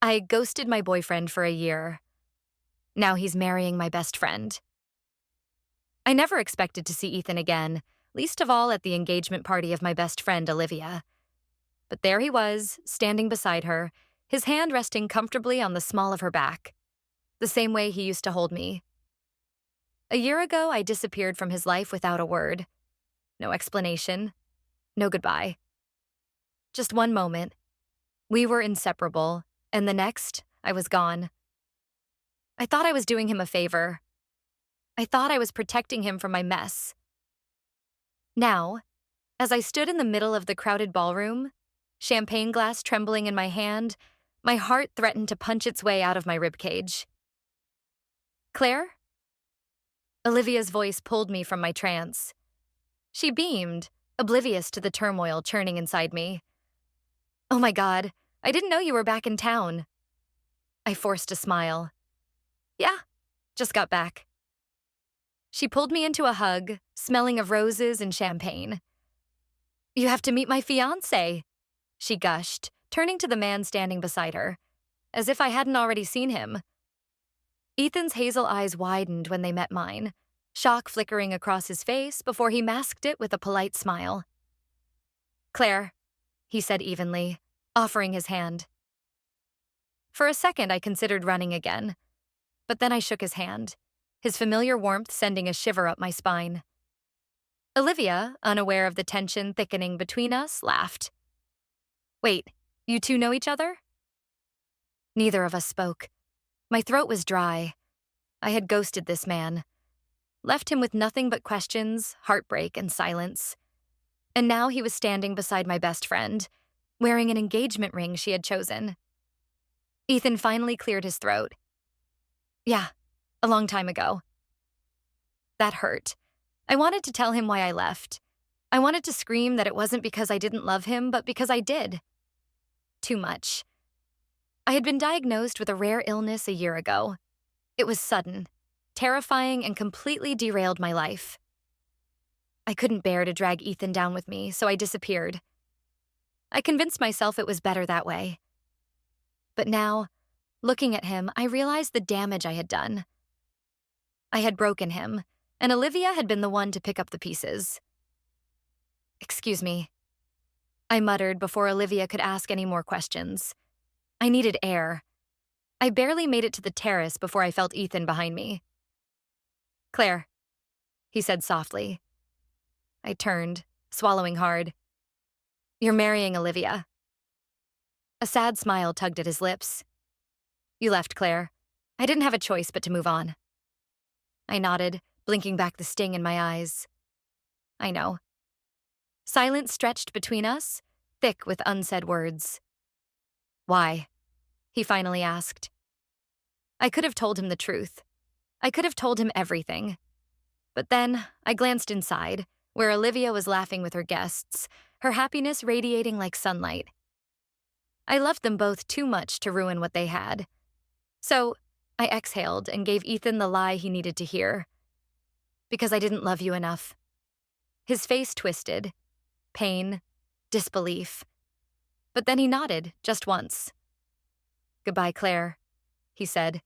I ghosted my boyfriend for a year. Now he's marrying my best friend. I never expected to see Ethan again, least of all at the engagement party of my best friend, Olivia. But there he was, standing beside her, his hand resting comfortably on the small of her back, the same way he used to hold me. A year ago, I disappeared from his life without a word. No explanation, no goodbye. Just one moment. We were inseparable, and the next, I was gone. I thought I was doing him a favor. I thought I was protecting him from my mess. Now, as I stood in the middle of the crowded ballroom, champagne glass trembling in my hand, my heart threatened to punch its way out of my ribcage. Claire? Olivia's voice pulled me from my trance. She beamed, oblivious to the turmoil churning inside me. Oh my God, I didn't know you were back in town. I forced a smile. Yeah, just got back. She pulled me into a hug, smelling of roses and champagne. You have to meet my fiancé, she gushed, turning to the man standing beside her, as if I hadn't already seen him. Ethan's hazel eyes widened when they met mine, shock flickering across his face before he masked it with a polite smile. Claire, he said evenly, offering his hand. For a second, I considered running again, but then I shook his hand, his familiar warmth sending a shiver up my spine. Olivia, unaware of the tension thickening between us, laughed. Wait, you two know each other? Neither of us spoke. My throat was dry. I had ghosted this man, left him with nothing but questions, heartbreak, and silence. And now he was standing beside my best friend, wearing an engagement ring she had chosen. Ethan finally cleared his throat. Yeah, a long time ago. That hurt. I wanted to tell him why I left. I wanted to scream that it wasn't because I didn't love him, but because I did. Too much. I had been diagnosed with a rare illness a year ago. It was sudden, terrifying, and completely derailed my life. I couldn't bear to drag Ethan down with me, so I disappeared. I convinced myself it was better that way. But now, looking at him, I realized the damage I had done. I had broken him, and Olivia had been the one to pick up the pieces. Excuse me, I muttered before Olivia could ask any more questions. I needed air. I barely made it to the terrace before I felt Ethan behind me. Claire, he said softly. I turned, swallowing hard. You're marrying Olivia. A sad smile tugged at his lips. You left, Claire. I didn't have a choice but to move on. I nodded, blinking back the sting in my eyes. I know. Silence stretched between us, thick with unsaid words. Why? He finally asked. I could have told him the truth. I could have told him everything. But then I glanced inside, where Olivia was laughing with her guests, her happiness radiating like sunlight. I loved them both too much to ruin what they had. So I exhaled and gave Ethan the lie he needed to hear. Because I didn't love you enough. His face twisted. Pain. Disbelief. But then he nodded, just once. Goodbye, Claire, he said.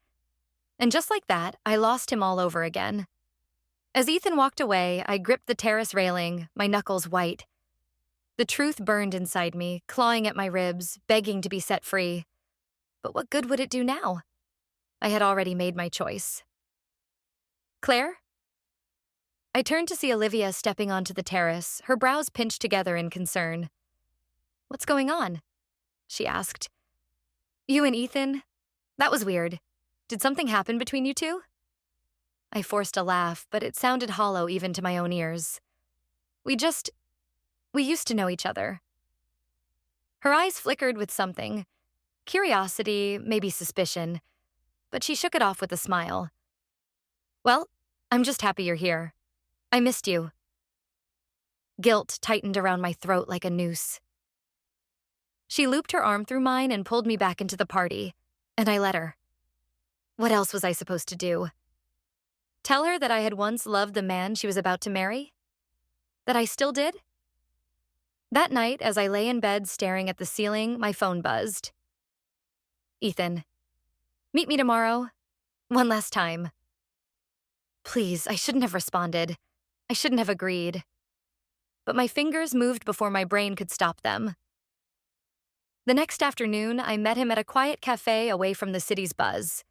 And just like that, I lost him all over again. As Ethan walked away, I gripped the terrace railing, my knuckles white. The truth burned inside me, clawing at my ribs, begging to be set free. But what good would it do now? I had already made my choice. Claire? I turned to see Olivia stepping onto the terrace, her brows pinched together in concern. What's going on? She asked. You and Ethan? That was weird. Did something happen between you two? I forced a laugh, but it sounded hollow even to my own ears. We used to know each other. Her eyes flickered with something. Curiosity, maybe suspicion. But she shook it off with a smile. Well, I'm just happy you're here. I missed you. Guilt tightened around my throat like a noose. She looped her arm through mine and pulled me back into the party, and I let her. What else was I supposed to do? Tell her that I had once loved the man she was about to marry? That I still did? That night, as I lay in bed staring at the ceiling, my phone buzzed. Ethan, meet me tomorrow. One last time. Please, I shouldn't have responded. I shouldn't have agreed. But my fingers moved before my brain could stop them. The next afternoon, I met him at a quiet cafe away from the city's buzz.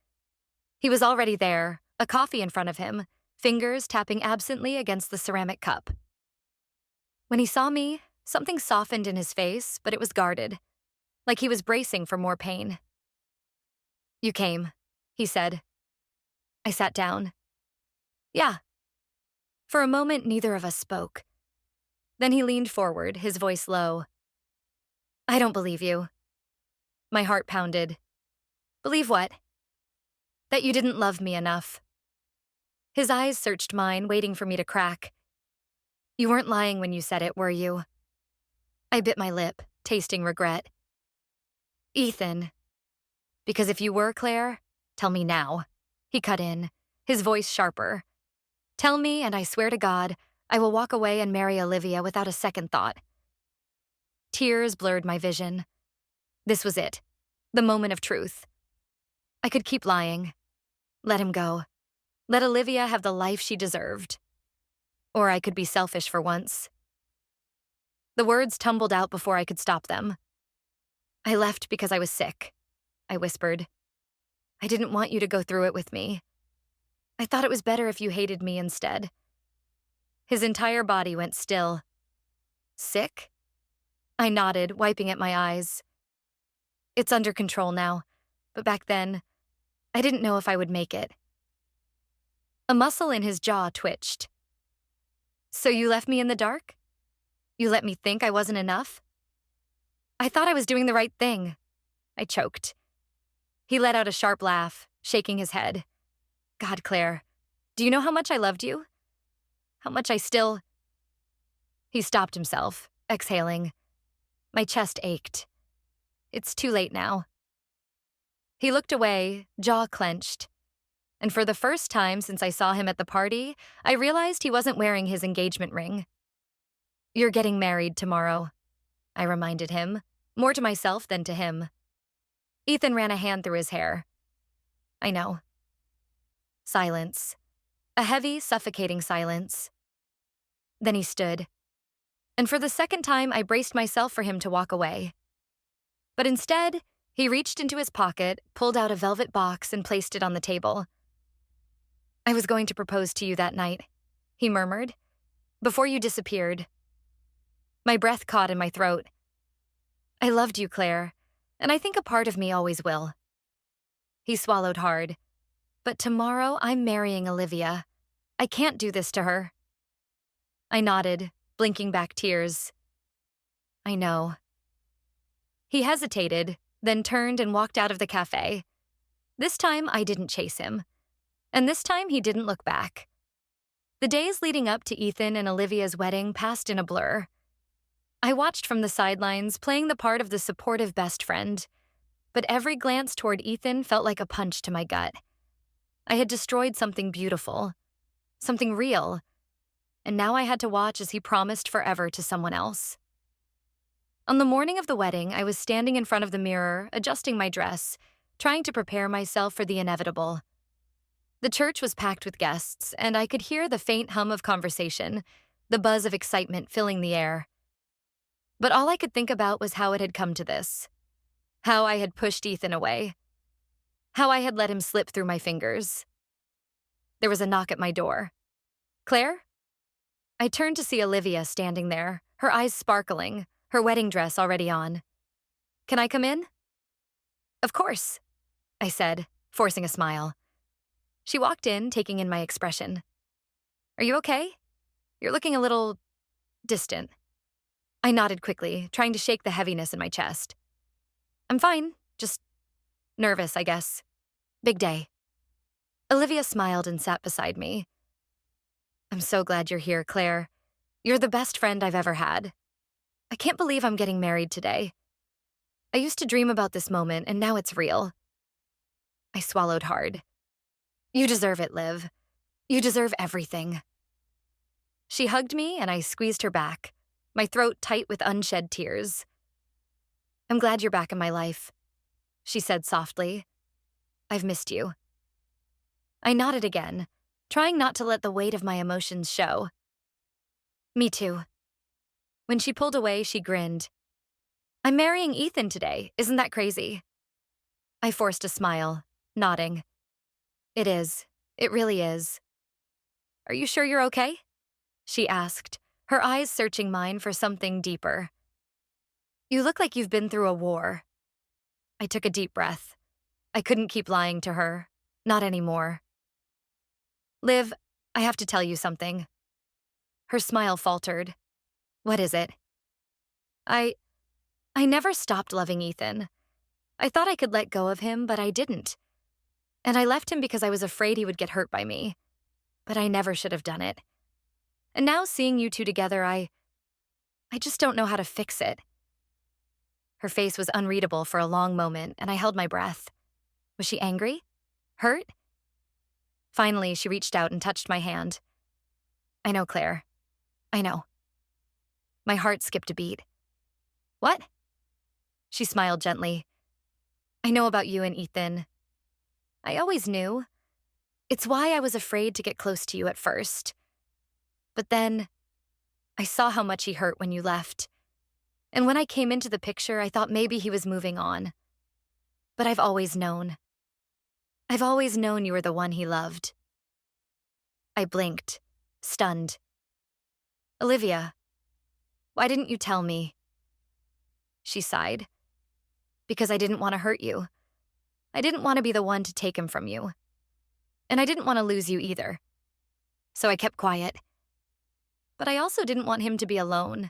He was already there, a coffee in front of him, fingers tapping absently against the ceramic cup. When he saw me, something softened in his face, but it was guarded, like he was bracing for more pain. "You came," he said. I sat down. "Yeah." For a moment, neither of us spoke. Then he leaned forward, his voice low. "I don't believe you." My heart pounded. "Believe what?" "That you didn't love me enough." His eyes searched mine, waiting for me to crack. "You weren't lying when you said it, were you?" I bit my lip, tasting regret. "Ethan." "Because if you were, Claire, tell me now." He cut in, his voice sharper. "Tell me, and I swear to God, I will walk away and marry Olivia without a second thought." Tears blurred my vision. This was it, the moment of truth. I could keep lying. Let him go. Let Olivia have the life she deserved. Or I could be selfish for once. The words tumbled out before I could stop them. "I left because I was sick," I whispered. "I didn't want you to go through it with me. I thought it was better if you hated me instead." His entire body went still. "Sick?" I nodded, wiping at my eyes. "It's under control now, but back then, I didn't know if I would make it." A muscle in his jaw twitched. "So you left me in the dark? You let me think I wasn't enough?" "I thought I was doing the right thing." I choked. He let out a sharp laugh, shaking his head. "God, Claire, do you know how much I loved you? How much I still—" He stopped himself, exhaling. My chest ached. "It's too late now." He looked away, jaw clenched. And for the first time since I saw him at the party, I realized he wasn't wearing his engagement ring. "You're getting married tomorrow," I reminded him, more to myself than to him. Ethan ran a hand through his hair. "I know." Silence. A heavy, suffocating silence. Then he stood. And for the second time, I braced myself for him to walk away. But instead, he reached into his pocket, pulled out a velvet box, and placed it on the table. "I was going to propose to you that night," he murmured, "before you disappeared." My breath caught in my throat. "I loved you, Claire, and I think a part of me always will." He swallowed hard. "But tomorrow, I'm marrying Olivia. I can't do this to her." I nodded, blinking back tears. "I know." He hesitated, then turned and walked out of the cafe. This time, I didn't chase him. And this time, he didn't look back. The days leading up to Ethan and Olivia's wedding passed in a blur. I watched from the sidelines, playing the part of the supportive best friend. But every glance toward Ethan felt like a punch to my gut. I had destroyed something beautiful, something real, and now I had to watch as he promised forever to someone else. On the morning of the wedding, I was standing in front of the mirror, adjusting my dress, trying to prepare myself for the inevitable. The church was packed with guests, and I could hear the faint hum of conversation, the buzz of excitement filling the air. But all I could think about was how it had come to this. How I had pushed Ethan away. How I had let him slip through my fingers. There was a knock at my door. "Claire?" I turned to see Olivia standing there, her eyes sparkling, her wedding dress already on. "Can I come in?" "Of course," I said, forcing a smile. She walked in, taking in my expression. "Are you okay? You're looking a little distant." I nodded quickly, trying to shake the heaviness in my chest. "I'm fine, just nervous, I guess. Big day." Olivia smiled and sat beside me. "I'm so glad you're here, Claire. You're the best friend I've ever had. I can't believe I'm getting married today. I used to dream about this moment, and now it's real." I swallowed hard. "You deserve it, Liv. You deserve everything." She hugged me, and I squeezed her back, my throat tight with unshed tears. "I'm glad you're back in my life." she said softly. I've missed you. I nodded again, trying not to let the weight of my emotions show. Me too. When she pulled away, she grinned. I'm marrying Ethan today, isn't that crazy? I forced a smile, nodding. It is. It really is. Are you sure you're okay? She asked, her eyes searching mine for something deeper. You look like you've been through a war. I took a deep breath. I couldn't keep lying to her. Not anymore. Liv, I have to tell you something. Her smile faltered. What is it? I never stopped loving Ethan. I thought I could let go of him, but I didn't. And I left him because I was afraid he would get hurt by me. But I never should have done it. And now seeing you two together, I just don't know how to fix it. Her face was unreadable for a long moment, and I held my breath. Was she angry? Hurt? Finally, she reached out and touched my hand. I know, Claire. I know. My heart skipped a beat. What? She smiled gently. I know about you and Ethan. I always knew. It's why I was afraid to get close to you at first. But then, I saw how much he hurt when you left. And when I came into the picture, I thought maybe he was moving on. But I've always known. I've always known you were the one he loved. I blinked, stunned. Olivia, why didn't you tell me? She sighed. Because I didn't want to hurt you. I didn't want to be the one to take him from you. And I didn't want to lose you either. So I kept quiet. But I also didn't want him to be alone.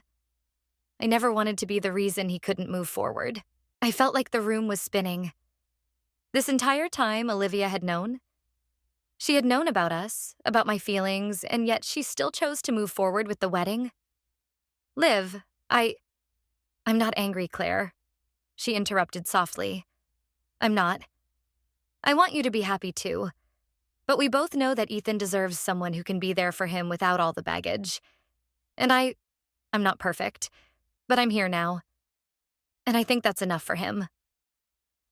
I never wanted to be the reason he couldn't move forward. I felt like the room was spinning. This entire time, Olivia had known. She had known about us, about my feelings, and yet she still chose to move forward with the wedding. Liv, I'm not angry, Claire. She interrupted softly. I'm not. I want you to be happy too. But we both know that Ethan deserves someone who can be there for him without all the baggage. And I'm not perfect, but I'm here now. And I think that's enough for him.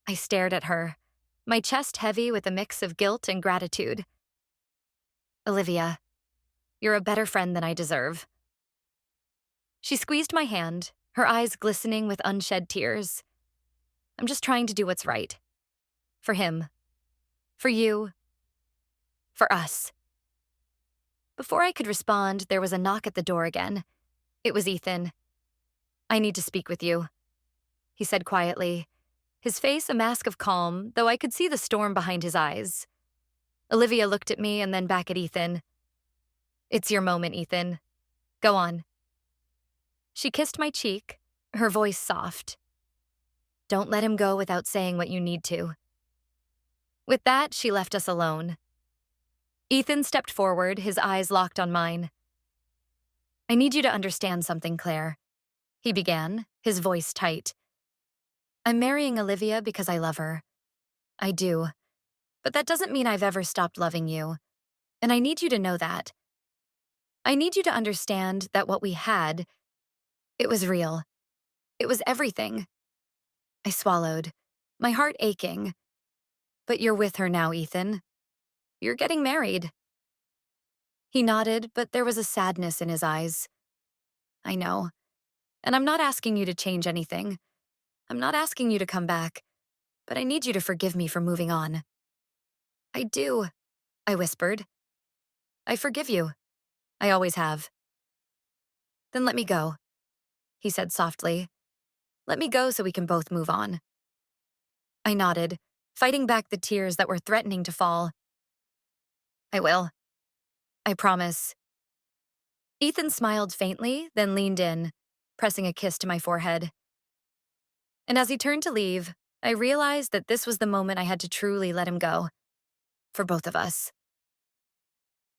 I stared at her, my chest heavy with a mix of guilt and gratitude. Olivia, you're a better friend than I deserve. She squeezed my hand, her eyes glistening with unshed tears. I'm just trying to do what's right. For him. For you. For us. Before I could respond, there was a knock at the door again. It was Ethan. I need to speak with you, he said quietly, his face a mask of calm, though I could see the storm behind his eyes. Olivia looked at me and then back at Ethan. It's your moment, Ethan. Go on. She kissed my cheek, her voice soft. Don't let him go without saying what you need to. With that, she left us alone. Ethan stepped forward, his eyes locked on mine. I need you to understand something, Claire, he began, his voice tight. I'm marrying Olivia because I love her. I do. But that doesn't mean I've ever stopped loving you. And I need you to know that. I need you to understand that what we had, it was real. It was everything. I swallowed, my heart aching. But you're with her now, Ethan. You're getting married. He nodded, but there was a sadness in his eyes. I know. And I'm not asking you to change anything. I'm not asking you to come back. But I need you to forgive me for moving on. I do, I whispered. I forgive you. I always have. Then let me go, he said softly. Let me go so we can both move on. I nodded, fighting back the tears that were threatening to fall. I will. I promise. Ethan smiled faintly, then leaned in, pressing a kiss to my forehead. And as he turned to leave, I realized that this was the moment I had to truly let him go. For both of us.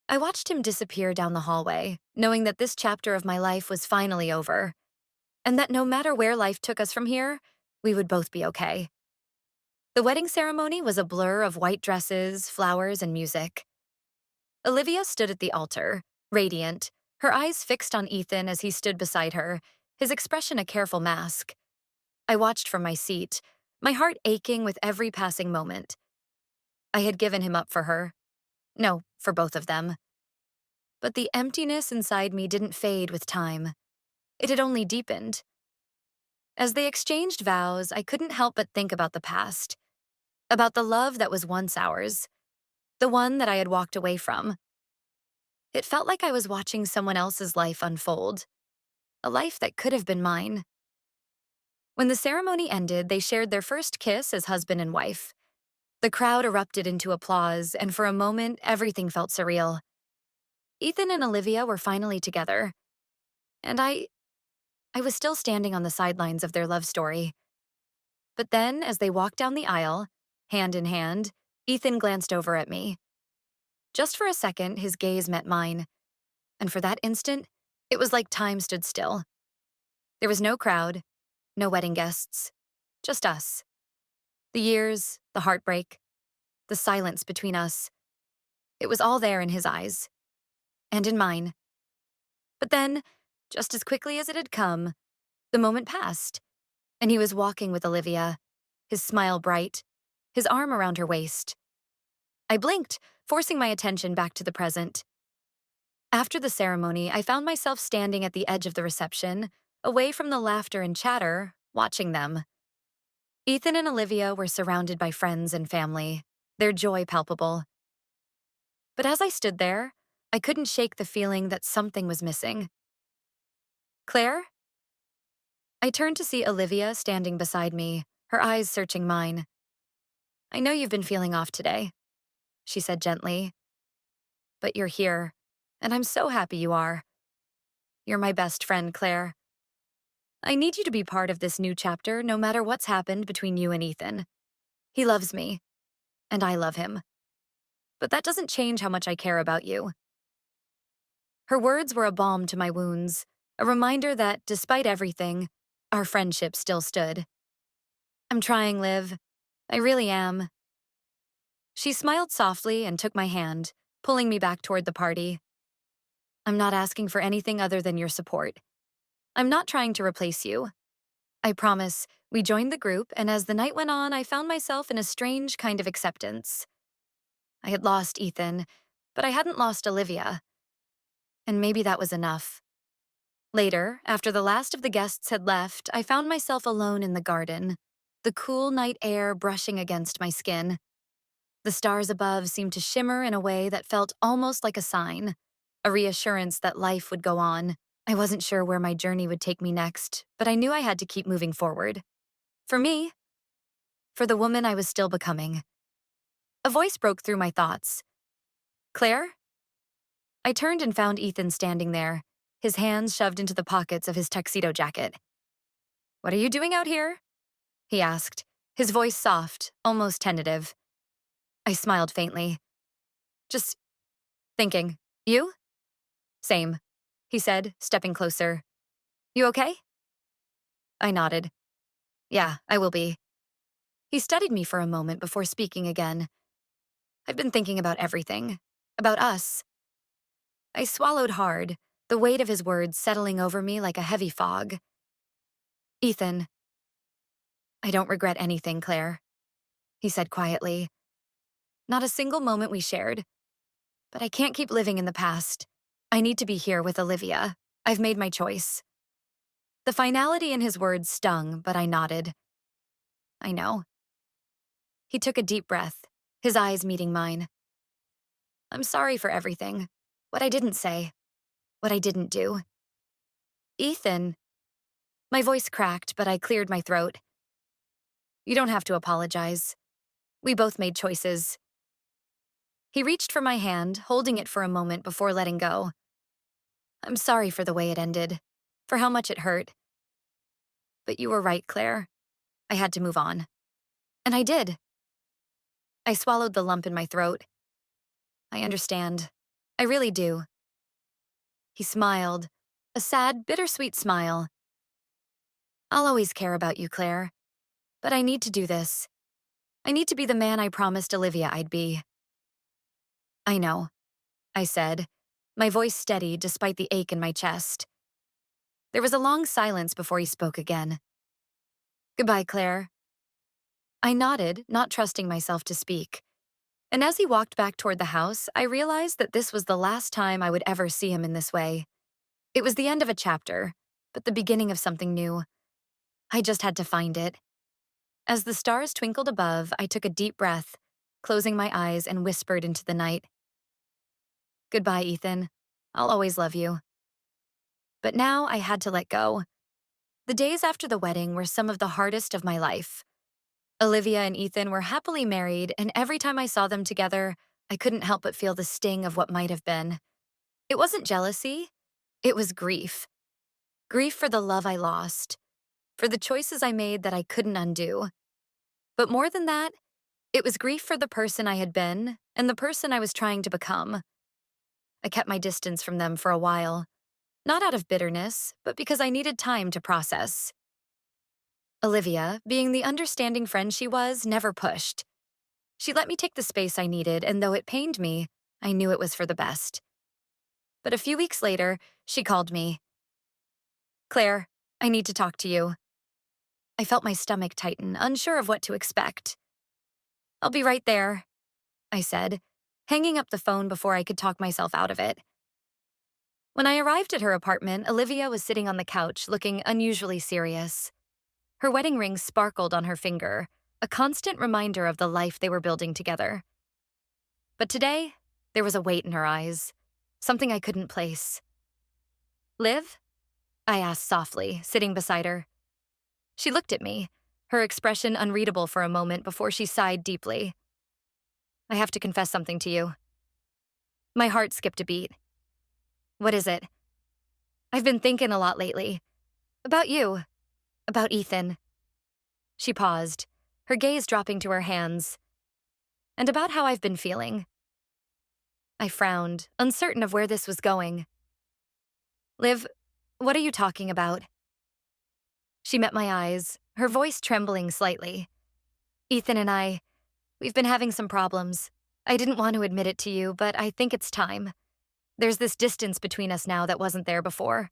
I watched him disappear down the hallway, knowing that this chapter of my life was finally over, and that no matter where life took us from here, we would both be okay. The wedding ceremony was a blur of white dresses, flowers, and music. Olivia stood at the altar, radiant, her eyes fixed on Ethan as he stood beside her, his expression a careful mask. I watched from my seat, my heart aching with every passing moment. I had given him up for her. No, for both of them. But the emptiness inside me didn't fade with time. It had only deepened. As they exchanged vows, I couldn't help but think about the past, about the love that was once ours, the one that I had walked away from. It felt like I was watching someone else's life unfold, a life that could have been mine. When the ceremony ended, they shared their first kiss as husband and wife. The crowd erupted into applause, and for a moment, everything felt surreal. Ethan and Olivia were finally together, and I was still standing on the sidelines of their love story. But then, as they walked down the aisle, hand in hand, Ethan glanced over at me. Just for a second, his gaze met mine, and for that instant, it was like time stood still. There was no crowd, no wedding guests, just us. The years, the heartbreak, the silence between us. It was all there in his eyes, and in mine. But then, just as quickly as it had come, the moment passed, and he was walking with Olivia, his smile bright, his arm around her waist. I blinked, forcing my attention back to the present. After the ceremony, I found myself standing at the edge of the reception, away from the laughter and chatter, watching them. Ethan and Olivia were surrounded by friends and family, their joy palpable. But as I stood there, I couldn't shake the feeling that something was missing. Claire? I turned to see Olivia standing beside me, her eyes searching mine. I know you've been feeling off today, she said gently. But you're here, and I'm so happy you are. You're my best friend, Claire. I need you to be part of this new chapter no matter what's happened between you and Ethan. He loves me, and I love him. But that doesn't change how much I care about you. Her words were a balm to my wounds, a reminder that, despite everything, our friendship still stood. I'm trying, Liv. I really am. She smiled softly and took my hand, pulling me back toward the party. I'm not asking for anything other than your support. I'm not trying to replace you. I promise. We joined the group, and as the night went on, I found myself in a strange kind of acceptance. I had lost Ethan, but I hadn't lost Olivia. And maybe that was enough. Later, after the last of the guests had left, I found myself alone in the garden, the cool night air brushing against my skin. The stars above seemed to shimmer in a way that felt almost like a sign, a reassurance that life would go on. I wasn't sure where my journey would take me next, but I knew I had to keep moving forward. For me, for the woman I was still becoming. A voice broke through my thoughts. Claire? I turned and found Ethan standing there, his hands shoved into the pockets of his tuxedo jacket. What are you doing out here? He asked, his voice soft, almost tentative. I smiled faintly. Just thinking. You? Same, he said, stepping closer. You okay? I nodded. Yeah, I will be. He studied me for a moment before speaking again. I've been thinking about everything. About us. I swallowed hard, the weight of his words settling over me like a heavy fog. Ethan. I don't regret anything, Claire, he said quietly. Not a single moment we shared. But I can't keep living in the past. I need to be here with Olivia. I've made my choice. The finality in his words stung, but I nodded. I know. He took a deep breath, his eyes meeting mine. I'm sorry for everything. What I didn't say. What I didn't do. Ethan. My voice cracked, but I cleared my throat. You don't have to apologize. We both made choices. He reached for my hand, holding it for a moment before letting go. I'm sorry for the way it ended, for how much it hurt. But you were right, Claire. I had to move on. And I did. I swallowed the lump in my throat. I understand. I really do. He smiled, a sad, bittersweet smile. I'll always care about you, Claire. But I need to do this. I need to be the man I promised Olivia I'd be. I know, I said, my voice steady despite the ache in my chest. There was a long silence before he spoke again. Goodbye, Claire. I nodded, not trusting myself to speak. And as he walked back toward the house, I realized that this was the last time I would ever see him in this way. It was the end of a chapter, but the beginning of something new. I just had to find it. As the stars twinkled above, I took a deep breath, closing my eyes and whispered into the night. Goodbye, Ethan. I'll always love you. But now I had to let go. The days after the wedding were some of the hardest of my life. Olivia and Ethan were happily married, and every time I saw them together, I couldn't help but feel the sting of what might have been. It wasn't jealousy, it was grief. Grief for the love I lost, for the choices I made that I couldn't undo. But more than that, it was grief for the person I had been and the person I was trying to become. I kept my distance from them for a while, not out of bitterness, but because I needed time to process. Olivia, being the understanding friend she was, never pushed. She let me take the space I needed, and though it pained me, I knew it was for the best. But a few weeks later, she called me. Claire, I need to talk to you. I felt my stomach tighten, unsure of what to expect. I'll be right there, I said, hanging up the phone before I could talk myself out of it. When I arrived at her apartment, Olivia was sitting on the couch, looking unusually serious. Her wedding ring sparkled on her finger, a constant reminder of the life they were building together. But today, there was a weight in her eyes, something I couldn't place. Liv? I asked softly, sitting beside her. She looked at me, her expression unreadable for a moment before she sighed deeply. I have to confess something to you. My heart skipped a beat. What is it? I've been thinking a lot lately. About you. About Ethan. She paused, her gaze dropping to her hands. And about how I've been feeling. I frowned, uncertain of where this was going. Liv, what are you talking about? She met my eyes, her voice trembling slightly. Ethan and we've been having some problems. I didn't want to admit it to you, but I think it's time. There's this distance between us now that wasn't there before.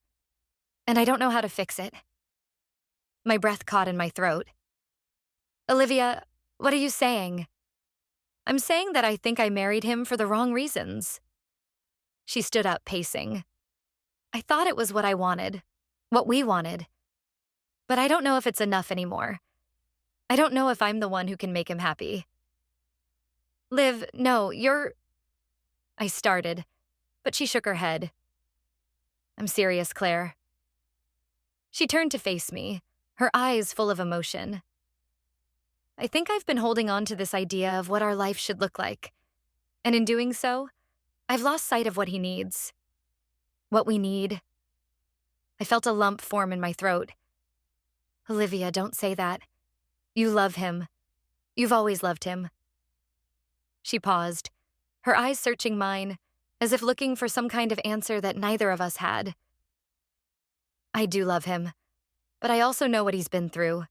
And I don't know how to fix it. My breath caught in my throat. Olivia, what are you saying? I'm saying that I think I married him for the wrong reasons. She stood up, pacing. I thought it was what I wanted, what we wanted. But I don't know if it's enough anymore. I don't know if I'm the one who can make him happy. Liv, no, I started, but she shook her head. I'm serious, Claire. She turned to face me, her eyes full of emotion. I think I've been holding on to this idea of what our life should look like. And in doing so, I've lost sight of what he needs. What we need. I felt a lump form in my throat. Olivia, don't say that. You love him. You've always loved him. She paused, her eyes searching mine, as if looking for some kind of answer that neither of us had. I do love him, but I also know what he's been through.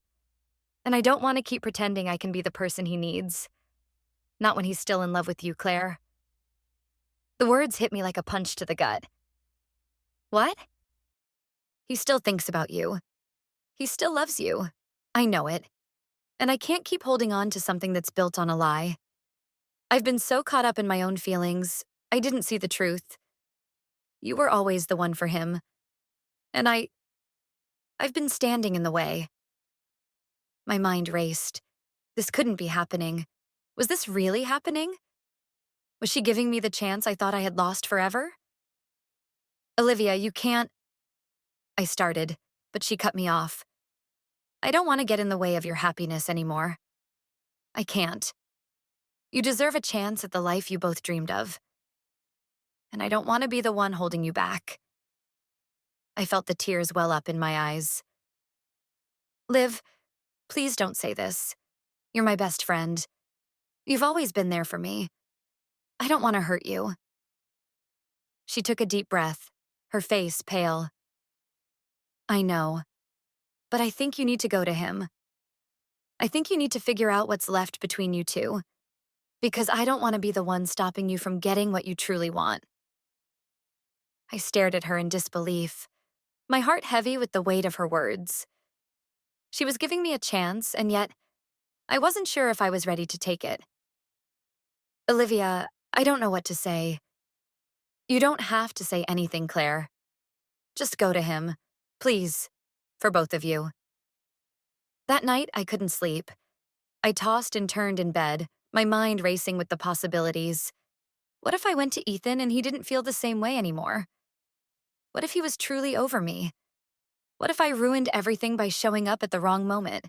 And I don't want to keep pretending I can be the person he needs. Not when he's still in love with you, Claire. The words hit me like a punch to the gut. What? He still thinks about you. He still loves you. I know it. And I can't keep holding on to something that's built on a lie. I've been so caught up in my own feelings, I didn't see the truth. You were always the one for him. And I've been standing in the way. My mind raced. This couldn't be happening. Was this really happening? Was she giving me the chance I thought I had lost forever? Olivia, you can't... I started, but she cut me off. I don't want to get in the way of your happiness anymore. I can't. You deserve a chance at the life you both dreamed of. And I don't want to be the one holding you back. I felt the tears well up in my eyes. Liv, please don't say this. You're my best friend. You've always been there for me. I don't want to hurt you. She took a deep breath, her face pale. I know, but I think you need to go to him. I think you need to figure out what's left between you two, because I don't want to be the one stopping you from getting what you truly want. I stared at her in disbelief, my heart heavy with the weight of her words. She was giving me a chance, and yet I wasn't sure if I was ready to take it. Olivia, I don't know what to say. You don't have to say anything, Claire. Just go to him. Please. For both of you. That night, I couldn't sleep. I tossed and turned in bed, my mind racing with the possibilities. What if I went to Ethan and he didn't feel the same way anymore? What if he was truly over me? What if I ruined everything by showing up at the wrong moment?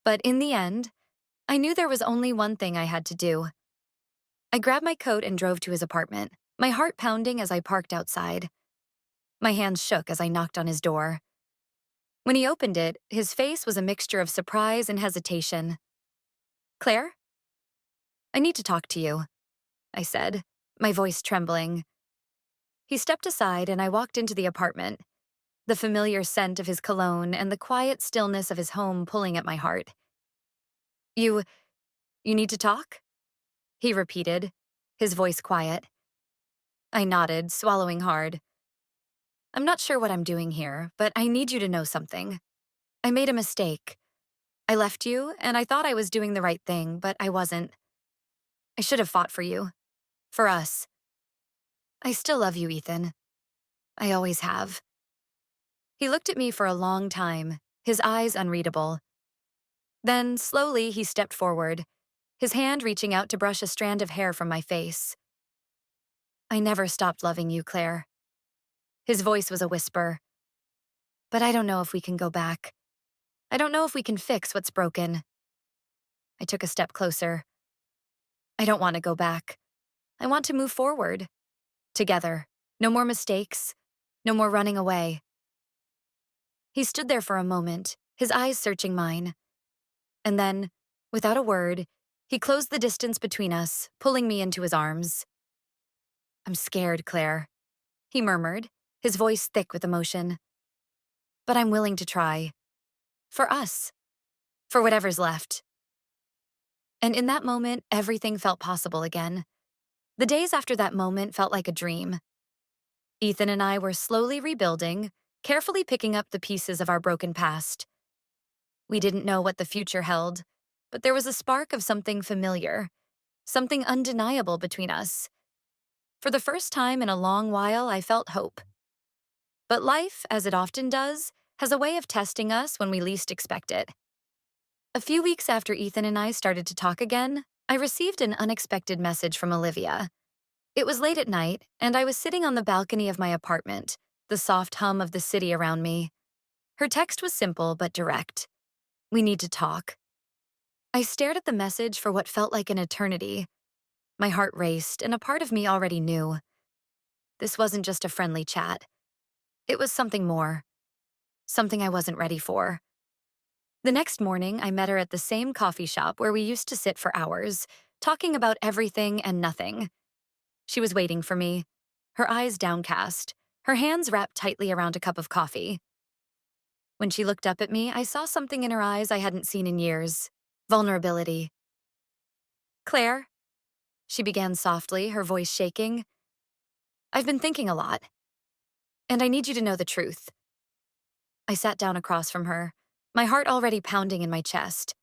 But in the end, I knew there was only one thing I had to do. I grabbed my coat and drove to his apartment, my heart pounding as I parked outside. My hands shook as I knocked on his door. When he opened it, his face was a mixture of surprise and hesitation. Claire? I need to talk to you, I said, my voice trembling. He stepped aside and I walked into the apartment, the familiar scent of his cologne and the quiet stillness of his home pulling at my heart. You need to talk? He repeated, his voice quiet. I nodded, swallowing hard. I'm not sure what I'm doing here, but I need you to know something. I made a mistake. I left you, and I thought I was doing the right thing, but I wasn't. I should have fought for you. For us. I still love you, Ethan. I always have. He looked at me for a long time, his eyes unreadable. Then, slowly, he stepped forward, his hand reaching out to brush a strand of hair from my face. I never stopped loving you, Claire. His voice was a whisper. But I don't know if we can go back. I don't know if we can fix what's broken. I took a step closer. I don't want to go back. I want to move forward. Together. No more mistakes. No more running away. He stood there for a moment, his eyes searching mine. And then, without a word, he closed the distance between us, pulling me into his arms. I'm scared, Claire, he murmured, his voice thick with emotion. But I'm willing to try. For us. For whatever's left. And in that moment, everything felt possible again. The days after that moment felt like a dream. Ethan and I were slowly rebuilding, carefully picking up the pieces of our broken past. We didn't know what the future held, but there was a spark of something familiar, something undeniable between us. For the first time in a long while, I felt hope. But life, as it often does, has a way of testing us when we least expect it. A few weeks after Ethan and I started to talk again, I received an unexpected message from Olivia. It was late at night, and I was sitting on the balcony of my apartment, the soft hum of the city around me. Her text was simple but direct. We need to talk. I stared at the message for what felt like an eternity. My heart raced, and a part of me already knew. This wasn't just a friendly chat. It was something more. Something I wasn't ready for. The next morning, I met her at the same coffee shop where we used to sit for hours, talking about everything and nothing. She was waiting for me, her eyes downcast, her hands wrapped tightly around a cup of coffee. When she looked up at me, I saw something in her eyes I hadn't seen in years. Vulnerability. Claire, she began softly, her voice shaking. I've been thinking a lot, and I need you to know the truth. I sat down across from her, my heart already pounding in my chest.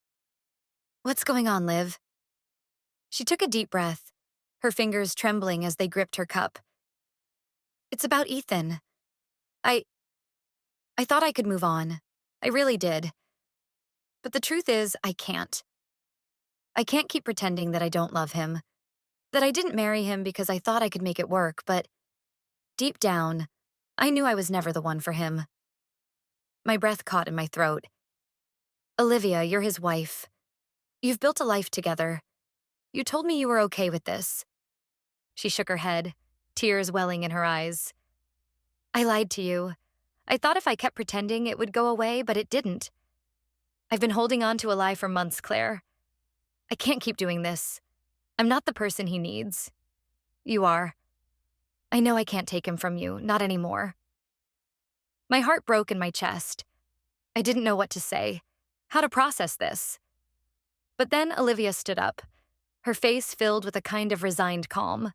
What's going on, Liv? She took a deep breath, her fingers trembling as they gripped her cup. It's about Ethan. I thought I could move on. I really did. But the truth is, I can't. I can't keep pretending that I don't love him, that I didn't marry him because I thought I could make it work, but deep down, I knew I was never the one for him. My breath caught in my throat. Olivia, you're his wife. You've built a life together. You told me you were okay with this. She shook her head, tears welling in her eyes. I lied to you. I thought if I kept pretending it would go away, but it didn't. I've been holding on to a lie for months, Claire. I can't keep doing this. I'm not the person he needs. You are. I know I can't take him from you, not anymore. My heart broke in my chest. I didn't know what to say, how to process this. But then Olivia stood up, her face filled with a kind of resigned calm.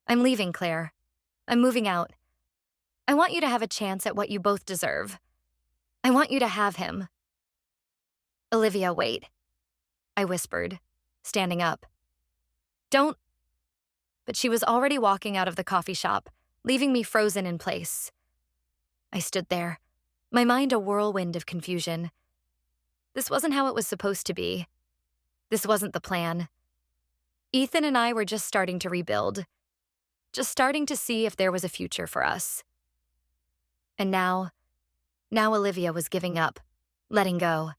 I'm leaving, Claire. I'm moving out. I want you to have a chance at what you both deserve. I want you to have him. Olivia, wait, I whispered, standing up. Don't. But she was already walking out of the coffee shop, leaving me frozen in place. I stood there, my mind a whirlwind of confusion. This wasn't how it was supposed to be. This wasn't the plan. Ethan and I were just starting to rebuild, just starting to see if there was a future for us. And now Olivia was giving up, letting go.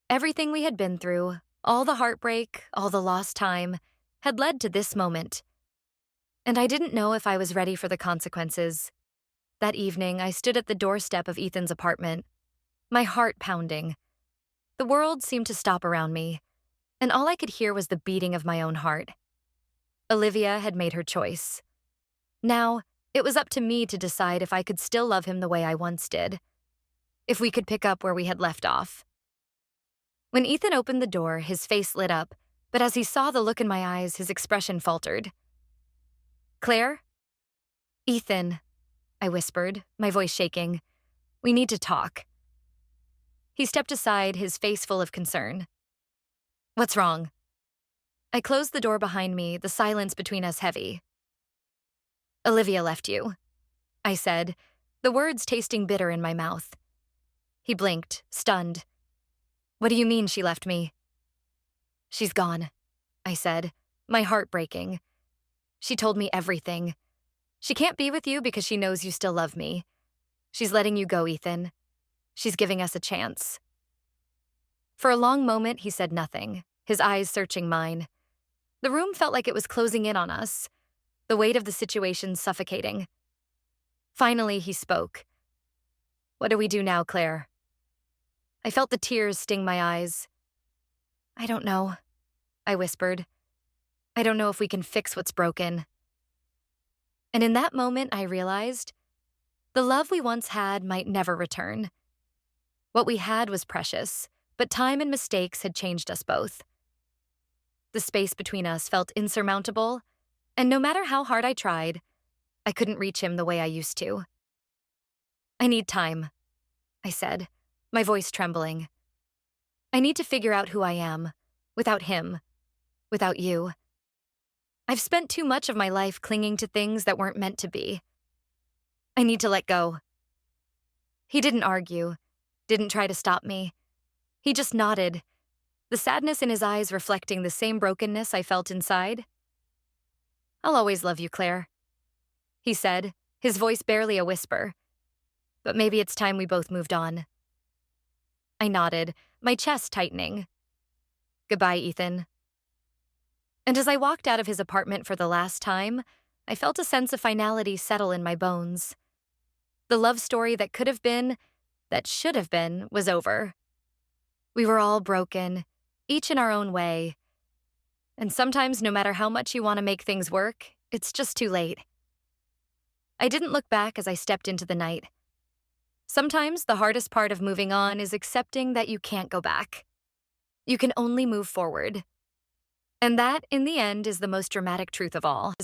Everything we had been through, all the heartbreak, all the lost time, had led to this moment. And I didn't know if I was ready for the consequences. That evening, I stood at the doorstep of Ethan's apartment, my heart pounding. The world seemed to stop around me, and all I could hear was the beating of my own heart. Olivia had made her choice. Now, it was up to me to decide if I could still love him the way I once did, if we could pick up where we had left off. When Ethan opened the door, his face lit up, but as he saw the look in my eyes, his expression faltered. "Claire?" "Ethan," I whispered, my voice shaking. "We need to talk." He stepped aside, his face full of concern. "What's wrong?" I closed the door behind me, the silence between us heavy. "Olivia left you," I said, the words tasting bitter in my mouth. He blinked, stunned. "What do you mean she left me?" "She's gone," I said, my heart breaking. "She told me everything. She can't be with you because she knows you still love me. She's letting you go, Ethan. She's giving us a chance." For a long moment, he said nothing, his eyes searching mine. The room felt like it was closing in on us, the weight of the situation suffocating. Finally, he spoke. "What do we do now, Claire?" I felt the tears sting my eyes. "I don't know," I whispered. "I don't know if we can fix what's broken." And in that moment, I realized the love we once had might never return. What we had was precious, but time and mistakes had changed us both. The space between us felt insurmountable, and no matter how hard I tried, I couldn't reach him the way I used to. "I need time," I said, my voice trembling. "I need to figure out who I am, without him, without you. I've spent too much of my life clinging to things that weren't meant to be. I need to let go." He didn't argue, didn't try to stop me. He just nodded, the sadness in his eyes reflecting the same brokenness I felt inside. "I'll always love you, Claire," he said, his voice barely a whisper. "But maybe it's time we both moved on." I nodded, my chest tightening. "Goodbye, Ethan." And as I walked out of his apartment for the last time, I felt a sense of finality settle in my bones. The love story that could have been, that should have been, was over. We were all broken, each in our own way. And sometimes, no matter how much you want to make things work, it's just too late. I didn't look back as I stepped into the night. Sometimes the hardest part of moving on is accepting that you can't go back. You can only move forward. And that, in the end, is the most dramatic truth of all.